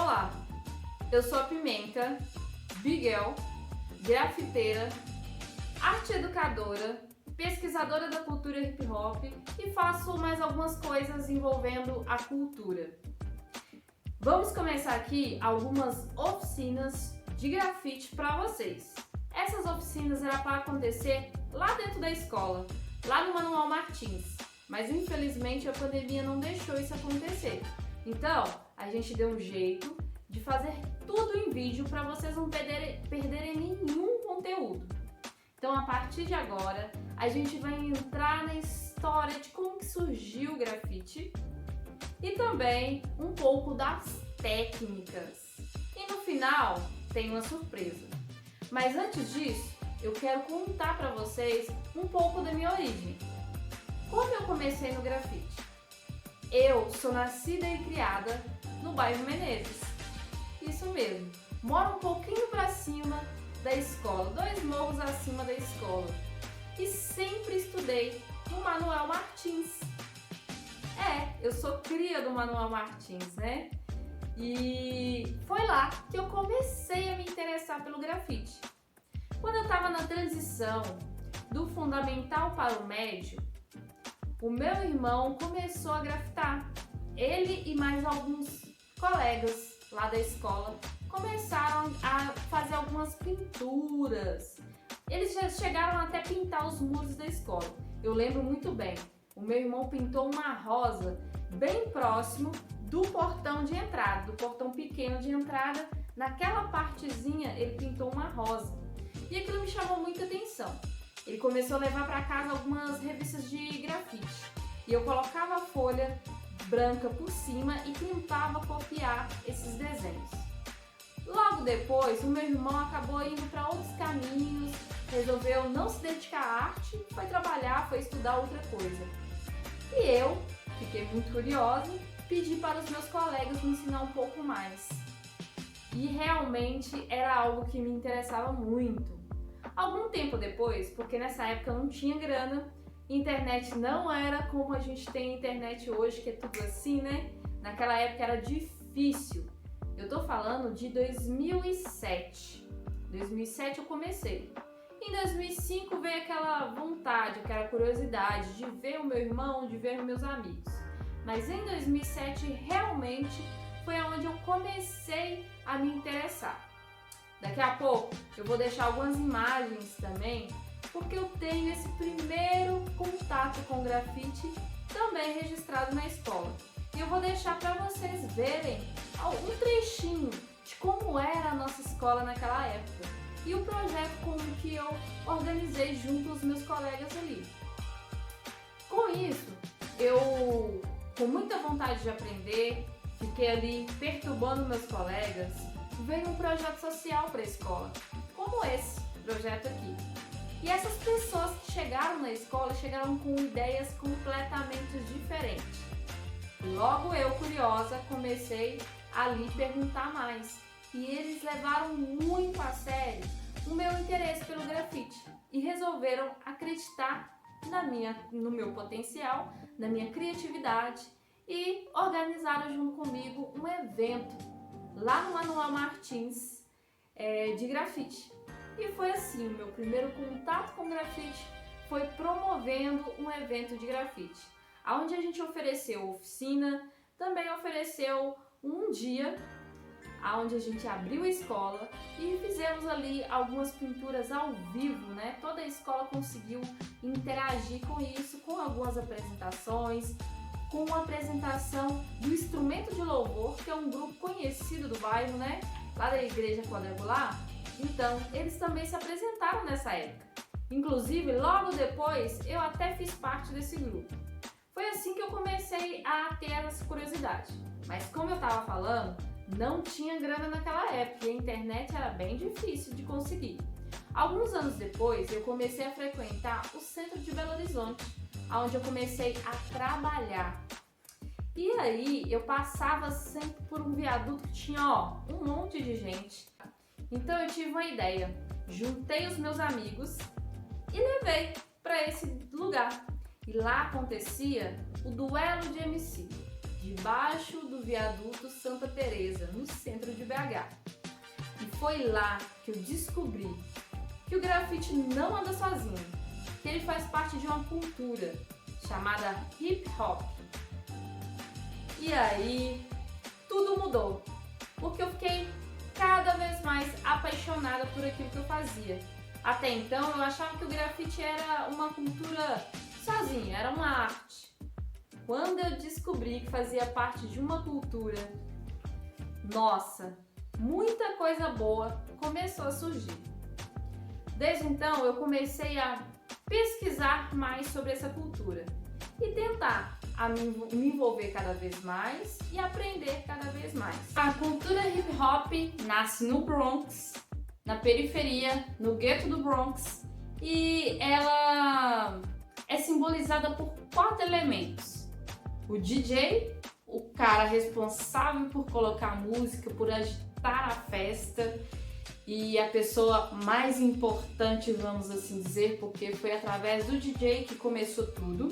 Olá, eu sou a Pimenta, Biguel, grafiteira, arte educadora, pesquisadora da cultura hip hop e faço mais algumas coisas envolvendo a cultura. Vamos começar aqui algumas oficinas de grafite para vocês. Essas oficinas eram para acontecer lá dentro da escola, lá no Manuel Martins, mas infelizmente a pandemia não deixou isso acontecer. Então, a gente deu um jeito de fazer tudo em vídeo para vocês não perderem nenhum conteúdo. Então, a partir de agora, a gente vai entrar na história de como que surgiu o grafite e também um pouco das técnicas. E no final, tem uma surpresa. Mas antes disso, eu quero contar para vocês um pouco da minha origem. Como eu comecei no grafite? Eu sou nascida e criada no bairro Menezes. Isso mesmo, moro um pouquinho para cima da escola, 2 morros acima da escola. E sempre estudei no Manuel Martins. Eu sou cria do Manuel Martins, né? E foi lá que eu comecei a me interessar pelo grafite. Quando eu estava na transição do fundamental para o médio, o meu irmão começou a grafitar. Ele e mais alguns colegas lá da escola começaram a fazer algumas pinturas. Eles já chegaram até pintar os muros da escola. Eu lembro muito bem, o meu irmão pintou uma rosa bem próximo do portão de entrada, do portão pequeno de entrada. Naquela partezinha ele pintou uma rosa e aquilo me chamou muita atenção. Ele começou a levar para casa algumas revistas de grafite e eu colocava a folha branca por cima e tentava copiar esses desenhos. Logo depois, o meu irmão acabou indo para outros caminhos, resolveu não se dedicar à arte, foi trabalhar, foi estudar outra coisa. E eu fiquei muito curiosa, pedi para os meus colegas me ensinar um pouco mais. E realmente era algo que me interessava muito. Algum tempo depois, porque nessa época eu não tinha grana, internet não era como a gente tem internet hoje, que é tudo assim, né? Naquela época era difícil. Eu tô falando de 2007. 2007 eu comecei. Em 2005 veio aquela vontade, aquela curiosidade de ver o meu irmão, de ver os meus amigos. Mas em 2007 realmente foi onde eu comecei a me interessar. Daqui a pouco eu vou deixar algumas imagens também, porque eu tenho esse primeiro contato com grafite também registrado na escola. E eu vou deixar para vocês verem um trechinho de como era a nossa escola naquela época e o projeto com que eu organizei junto aos meus colegas ali. Com isso, eu, com muita vontade de aprender, fiquei ali perturbando meus colegas, veio um projeto social para a escola, como esse projeto aqui. E essas pessoas que chegaram na escola chegaram com ideias completamente diferentes. Logo eu, curiosa, comecei ali perguntar mais. E eles levaram muito a sério o meu interesse pelo grafite e resolveram acreditar no meu potencial, na minha criatividade e organizaram junto comigo um evento lá no Manuel Martins de grafite. E foi assim, o meu primeiro contato com grafite foi promovendo um evento de grafite, onde a gente ofereceu oficina, também ofereceu um dia onde a gente abriu a escola e fizemos ali algumas pinturas ao vivo, né? Toda a escola conseguiu interagir com isso, com algumas apresentações, com a apresentação do Instrumento de Louvor, que é um grupo conhecido do bairro, né? Lá da Igreja Quadrangular. Então, eles também se apresentaram nessa época. Inclusive, logo depois, eu até fiz parte desse grupo. Foi assim que eu comecei a ter essa curiosidade. Mas como eu estava falando, não tinha grana naquela época e a internet era bem difícil de conseguir. Alguns anos depois, eu comecei a frequentar o centro de Belo Horizonte, onde eu comecei a trabalhar. E aí, eu passava sempre por um viaduto que tinha, um monte de gente. Então eu tive uma ideia, juntei os meus amigos e levei para esse lugar. E lá acontecia o duelo de MC, de debaixo do viaduto Santa Teresa, no centro de BH. E foi lá que eu descobri que o grafite não anda sozinho, que ele faz parte de uma cultura chamada hip hop. E aí, tudo mudou, porque eu fiquei cada vez mais apaixonada por aquilo que eu fazia. Até então, eu achava que o grafite era uma cultura sozinha, era uma arte. Quando eu descobri que fazia parte de uma cultura, nossa, muita coisa boa começou a surgir. Desde então, eu comecei a pesquisar mais sobre essa cultura e tentar me envolver cada vez mais e aprender cada vez mais. A cultura hip hop nasce no Bronx, na periferia, no gueto do Bronx, e ela é simbolizada por 4 elementos: o DJ, o cara responsável por colocar música, por agitar a festa, e a pessoa mais importante, vamos assim dizer, porque foi através do DJ que começou tudo.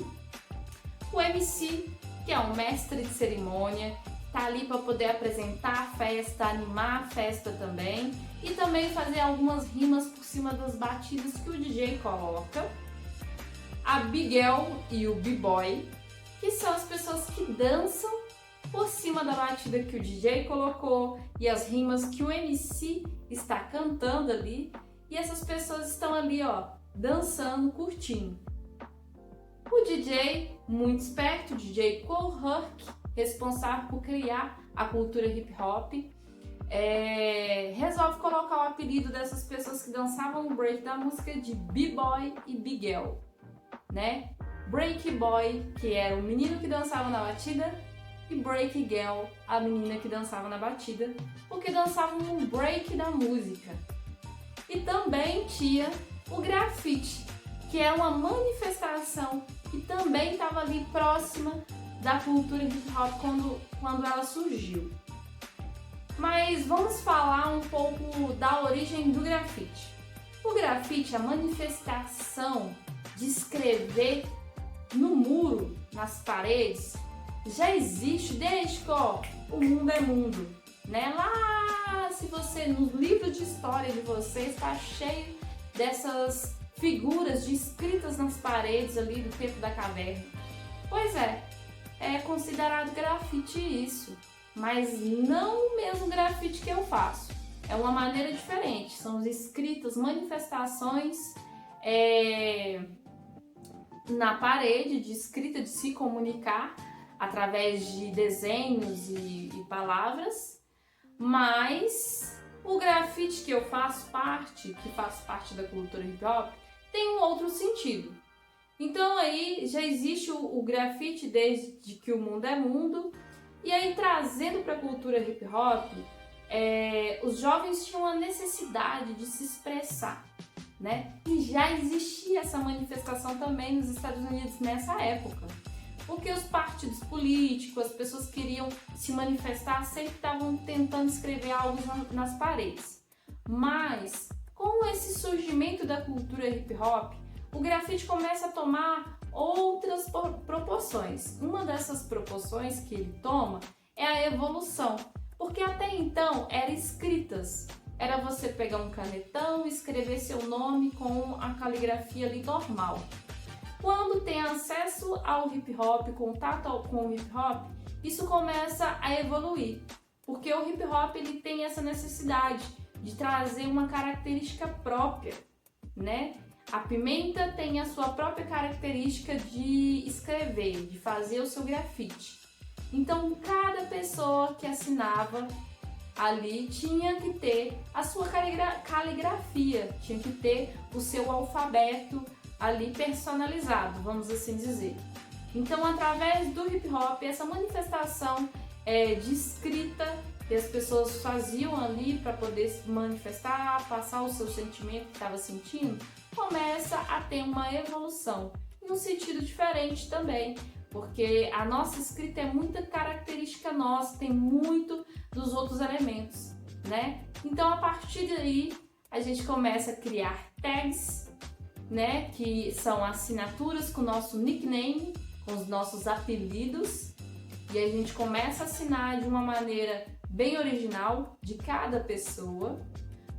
O MC, que é um mestre de cerimônia, tá ali para poder apresentar a festa, animar a festa também, e também fazer algumas rimas por cima das batidas que o DJ coloca. A Big Girl e o B-Boy, que são as pessoas que dançam por cima da batida que o DJ colocou e as rimas que o MC está cantando ali, e essas pessoas estão ali, ó, dançando, curtindo. O DJ, muito esperto, o DJ Kool Herc, responsável por criar a cultura hip hop, resolve colocar o apelido dessas pessoas que dançavam no break da música de B-Boy e Big Girl, né? Break Boy, que era o menino que dançava na batida, e Break Girl, a menina que dançava na batida, porque dançavam no break da música. E também tinha o grafite, que é uma manifestação que também estava ali próxima da cultura hip hop quando ela surgiu. Mas vamos falar um pouco da origem do grafite. O grafite, a manifestação de escrever no muro, nas paredes, já existe desde que o mundo é mundo, né? Lá, se você, nos livros de história de vocês, está cheio dessas figuras de escritas nas paredes ali do tempo da caverna. Pois é considerado grafite isso, mas não o mesmo grafite que eu faço. É uma maneira diferente, são escritas, manifestações na parede, de escrita, de se comunicar através de desenhos e palavras, mas o grafite que eu faço parte, que faz parte da cultura hip hop, tem um outro sentido. Então aí já existe o grafite desde que o mundo é mundo, e aí trazendo para a cultura hip hop, os jovens tinham a necessidade de se expressar, né? E já existia essa manifestação também nos Estados Unidos nessa época, porque os partidos políticos, as pessoas queriam se manifestar, sempre estavam tentando escrever algo nas paredes. Mas com esse surgimento da cultura hip hop, o grafite começa a tomar outras proporções. Uma dessas proporções que ele toma é a evolução, porque até então eram escritas. Era você pegar um canetão e escrever seu nome com a caligrafia ali normal. Quando tem acesso ao hip hop, contato com o hip hop, isso começa a evoluir, porque o hip hop ele tem essa necessidade de trazer uma característica própria, né? A pimenta tem a sua própria característica de escrever, de fazer o seu grafite. Então, cada pessoa que assinava ali tinha que ter a sua caligrafia, tinha que ter o seu alfabeto ali personalizado, vamos assim dizer. Então, através do hip hop, essa manifestação de escrita que as pessoas faziam ali para poder se manifestar, passar o seu sentimento que estava sentindo, começa a ter uma evolução, em um sentido diferente também, porque a nossa escrita é muita característica nossa, tem muito dos outros elementos, né? Então, a partir daí, a gente começa a criar tags, né? Que são assinaturas com o nosso nickname, com os nossos apelidos, e a gente começa a assinar de uma maneira bem original de cada pessoa.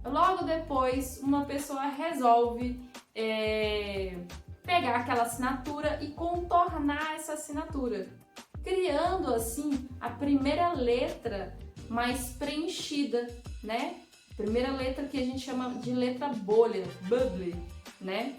Logo depois, uma pessoa resolve pegar aquela assinatura e contornar essa assinatura, criando assim a primeira letra mais preenchida, né? Primeira letra que a gente chama de letra bolha, bubble, né?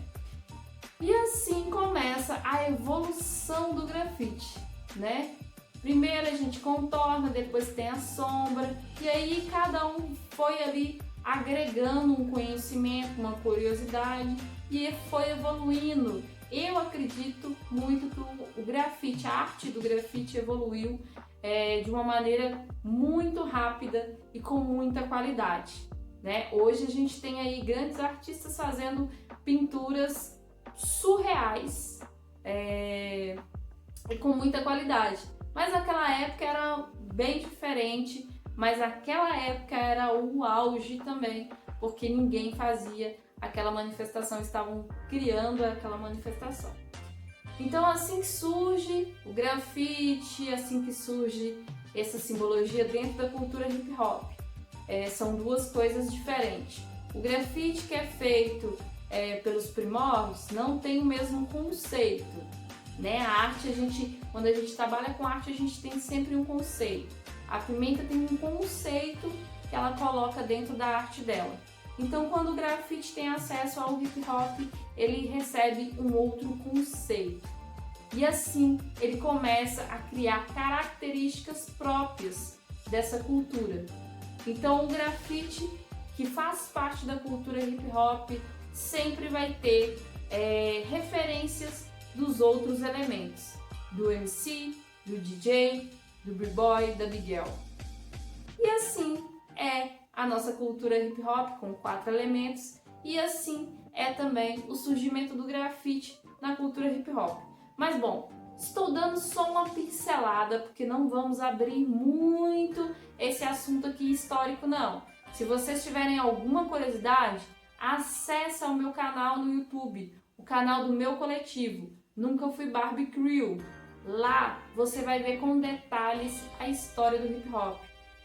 E assim começa a evolução do grafite, né? Primeiro a gente contorna, depois tem a sombra, e aí cada um foi ali agregando um conhecimento, uma curiosidade, e foi evoluindo. Eu acredito muito que o grafite, a arte do grafite evoluiu de uma maneira muito rápida e com muita qualidade, né? Hoje a gente tem aí grandes artistas fazendo pinturas surreais e com muita qualidade. Mas naquela época era bem diferente, mas aquela época era o auge também, porque ninguém fazia aquela manifestação, estavam criando aquela manifestação. Então assim que surge o grafite, assim que surge essa simbologia dentro da cultura hip hop. São duas coisas diferentes. O grafite que é feito pelos primórdios não tem o mesmo conceito, né? A arte, quando a gente trabalha com arte, a gente tem sempre um conceito. A Pimenta tem um conceito que ela coloca dentro da arte dela. Então, quando o grafite tem acesso ao hip hop, ele recebe um outro conceito. E assim, ele começa a criar características próprias dessa cultura. Então, o grafite, que faz parte da cultura hip hop, sempre vai ter referências dos outros elementos, do MC, do DJ, do b-boy, da Big L. E assim é a nossa cultura hip hop com 4 elementos, e assim é também o surgimento do grafite na cultura hip hop. Mas bom, estou dando só uma pincelada, porque não vamos abrir muito esse assunto aqui histórico não. Se vocês tiverem alguma curiosidade, acesse o meu canal no YouTube, o canal do meu coletivo, Nunca Fui Barbie Crew. Lá você vai ver com detalhes a história do hip hop,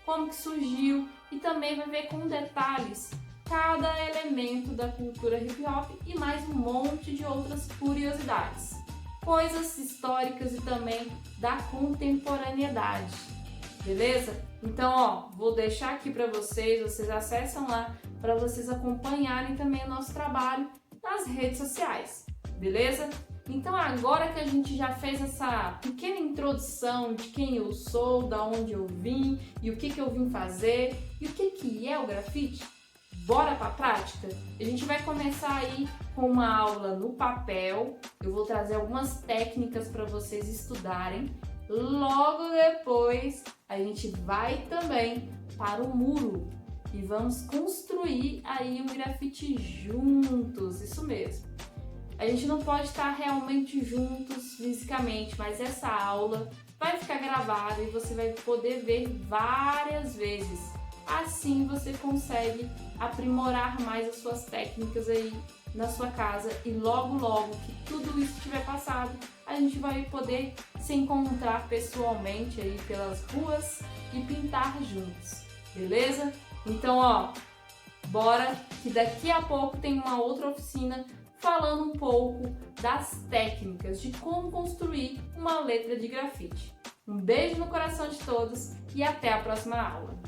como que surgiu, e também vai ver com detalhes cada elemento da cultura hip hop e mais um monte de outras curiosidades, coisas históricas e também da contemporaneidade, beleza? Então, ó, vou deixar aqui para vocês acessam lá para vocês acompanharem também o nosso trabalho nas redes sociais, beleza? Então agora que a gente já fez essa pequena introdução de quem eu sou, da onde eu vim e o que eu vim fazer e o que é o grafite, bora para a prática? A gente vai começar aí com uma aula no papel, eu vou trazer algumas técnicas para vocês estudarem. Logo depois a gente vai também para o muro e vamos construir aí um grafite juntos, isso mesmo. A gente não pode estar realmente juntos fisicamente, mas essa aula vai ficar gravada e você vai poder ver várias vezes. Assim você consegue aprimorar mais as suas técnicas aí na sua casa, e logo que tudo isso tiver passado, a gente vai poder se encontrar pessoalmente aí pelas ruas e pintar juntos, beleza? Então, ó, bora que daqui a pouco tem uma outra oficina falando um pouco das técnicas de como construir uma letra de grafite. Um beijo no coração de todos e até a próxima aula!